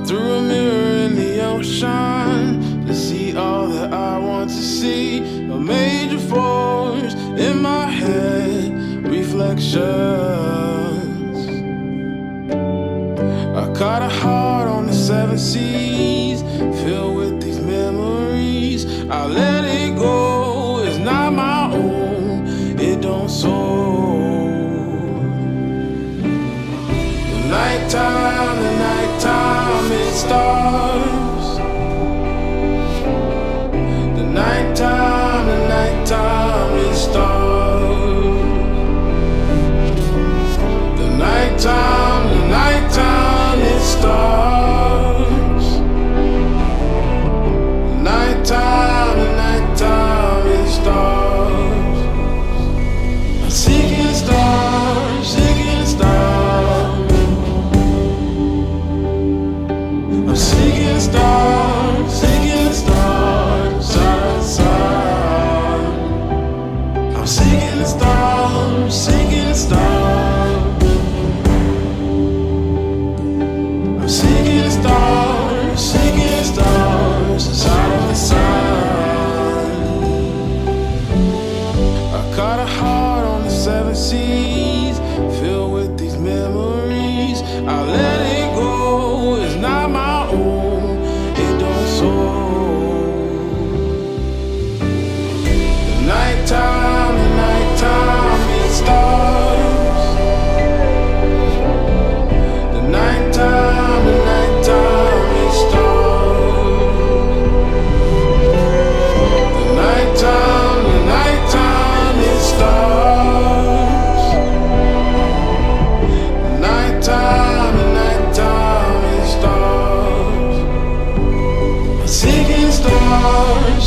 through a mirror in the ocean to see all that I want to see. A major force in my head, reflections. I caught a heart on the seven seas, filled with these memories. I let it go, it's not my own, it don't soar. The nighttime, it starts. The nighttime, it starts. The nighttime, it starts. The nighttime, it starts. I'm seeking stars, seeking stars. I'm seeking stars, side to side. I'm seeking stars, seeking stars. I'm seeking stars, side to side. I caught a heart on the seven seas, filled with these memories. I let it go, it's not my own, it don't soar. The nighttime, it starts. The nighttime, it starts. The nighttime, it starts. The nighttime, it starts. I'm seeking stars,